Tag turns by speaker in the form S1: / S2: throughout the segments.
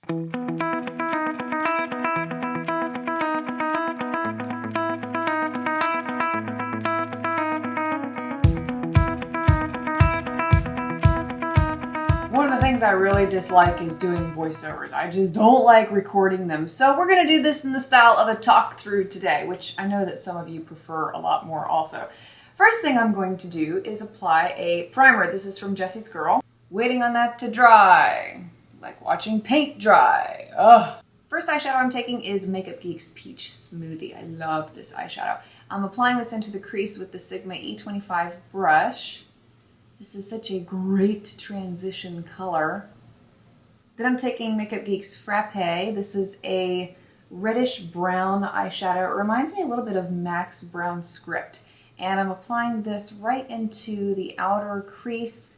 S1: One of the things I really dislike is doing voiceovers. I just don't like recording them. So we're gonna do this in the style of a talk through today, which I know that some of you prefer a lot more also. First thing I'm going to do is apply a primer. This is from Jessie's Girl. Waiting on that to dry. Like watching paint dry. Ugh. First eyeshadow I'm taking is MakeupGeek's Peach Smoothie. I love this eyeshadow. I'm applying this into the crease with the Sigma E25 brush. This is such a great transition color. Then I'm taking MakeupGeek's Frappe. This is a reddish brown eyeshadow. It reminds me a little bit of MAC's Brown Script. And I'm applying this right into the outer crease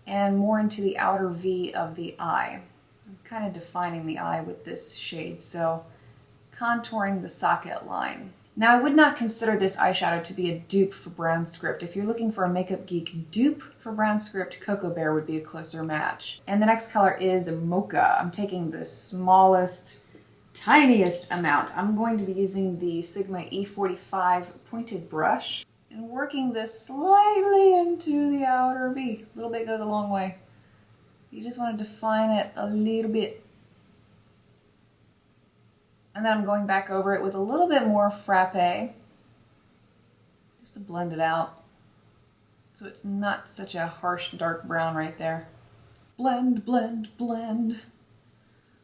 S1: and more into the outer V of the eye. I'm kind of defining the eye with this shade, so contouring the socket line. Now, I would not consider this eyeshadow to be a dupe for Brown Script. If you're looking for a MakeupGeek dupe for Brown Script, Cocoa Bear would be a closer match. And the next color is Mocha. I'm taking the smallest, tiniest amount. I'm going to be using the Sigma E45 pointed brush and working this slightly into the outer V. A little bit goes a long way. You just want to define it a little bit. And then I'm going back over it with a little bit more Frappe, just to blend it out, so it's not such a harsh dark brown right there. Blend, blend, blend.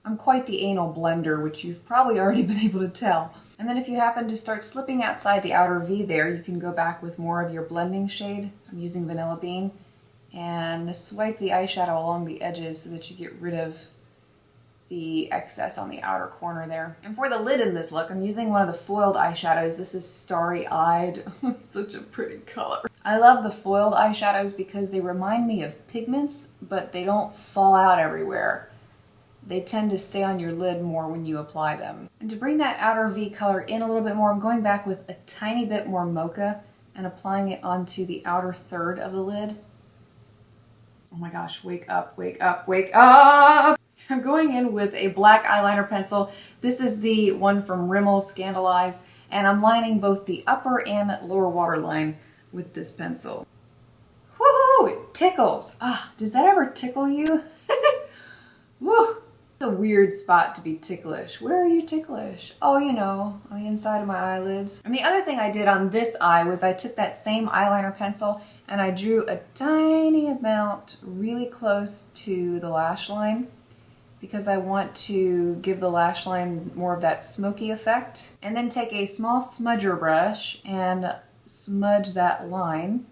S1: I'm quite the anal blender, which you've probably already been able to tell. And then if you happen to start slipping outside the outer V there, you can go back with more of your blending shade. I'm using Vanilla Bean, and swipe the eyeshadow along the edges so that you get rid of the excess on the outer corner there. And for the lid in this look, I'm using one of the foiled eyeshadows. This is Starry-Eyed. It's such a pretty color. I love the foiled eyeshadows because they remind me of pigments, but they don't fall out everywhere. They tend to stay on your lid more when you apply them. And to bring that outer V color in a little bit more, I'm going back with a tiny bit more Mocha and applying it onto the outer third of the lid. Oh my gosh, wake up, wake up, wake up! I'm going in with a black eyeliner pencil. This is the one from Rimmel, ScandalEyes, and I'm lining both the upper and lower waterline with this pencil. Woohoo! It tickles! Ah, does that ever tickle you? Woo! It's a weird spot to be ticklish. Where are you ticklish? Oh, you know, on the inside of my eyelids. And the other thing I did on this eye was I took that same eyeliner pencil and I drew a tiny amount really close to the lash line, because I want to give the lash line more of that smoky effect. And then take a small smudger brush and smudge that line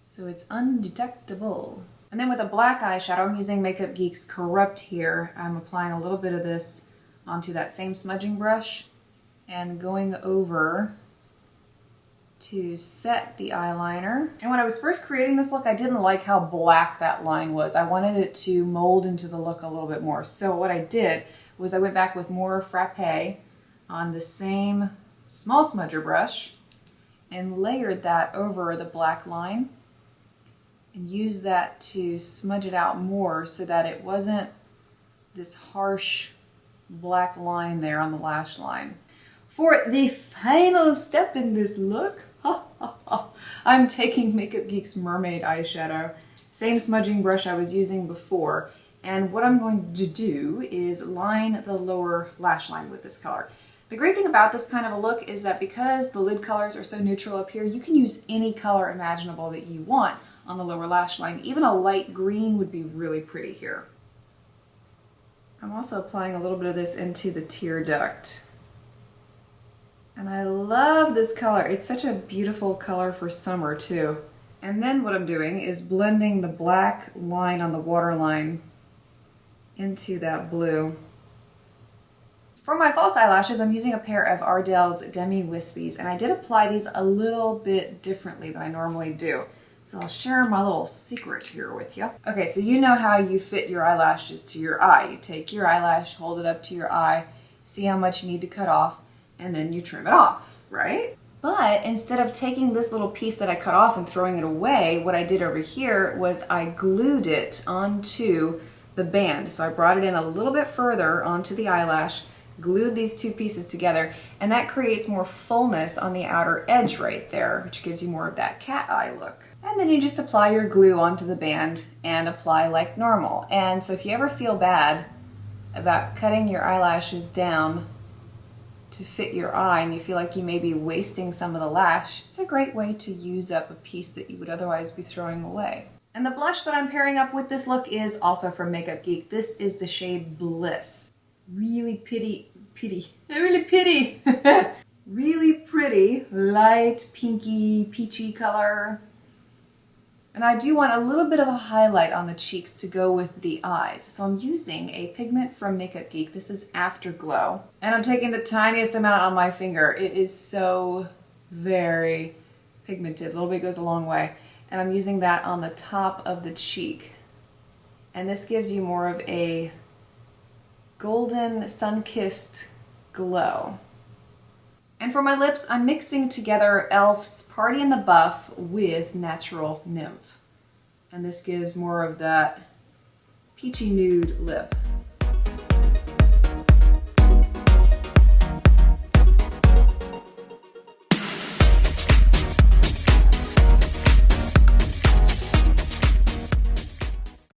S1: so it's undetectable. And then with a black eyeshadow, I'm using MakeupGeek's Corrupt here. I'm applying a little bit of this onto that same smudging brush and going over to set the eyeliner. And when I was first creating this look, I didn't like how black that line was. I wanted it to mold into the look a little bit more. So what I did was I went back with more Frappe on the same small smudger brush and layered that over the black line and used that to smudge it out more so that it wasn't this harsh black line there on the lash line. For the final step in this look, I'm taking MakeupGeek's Mermaid eyeshadow, same smudging brush I was using before, and what I'm going to do is line the lower lash line with this color. The great thing about this kind of a look is that because the lid colors are so neutral up here, you can use any color imaginable that you want on the lower lash line. Even a light green would be really pretty here. I'm also applying a little bit of this into the tear duct. And I love this color. It's such a beautiful color for summer too. And then what I'm doing is blending the black line on the waterline into that blue. For my false eyelashes, I'm using a pair of Ardell's Demi Wispies, and I did apply these a little bit differently than I normally do. So I'll share my little secret here with you. Okay, so you know how you fit your eyelashes to your eye. You take your eyelash, hold it up to your eye, see how much you need to cut off, and then you trim it off, right? But instead of taking this little piece that I cut off and throwing it away, what I did over here was I glued it onto the band. So I brought it in a little bit further onto the eyelash, glued these two pieces together, and that creates more fullness on the outer edge right there, which gives you more of that cat eye look. And then you just apply your glue onto the band and apply like normal. And so if you ever feel bad about cutting your eyelashes down to fit your eye and you feel like you may be wasting some of the lash, it's a great way to use up a piece that you would otherwise be throwing away. And the blush that I'm pairing up with this look is also from MakeupGeek. This is the shade Bliss. Really really pretty, light, pinky, peachy color. And I do want a little bit of a highlight on the cheeks to go with the eyes. So I'm using a pigment from MakeupGeek. This is Afterglow. And I'm taking the tiniest amount on my finger. It is so very pigmented. A little bit goes a long way. And I'm using that on the top of the cheek. And this gives you more of a golden, sun-kissed glow. And for my lips, I'm mixing together e.l.f.'s Party in the Buff with Natural Nymph. And this gives more of that peachy nude lip.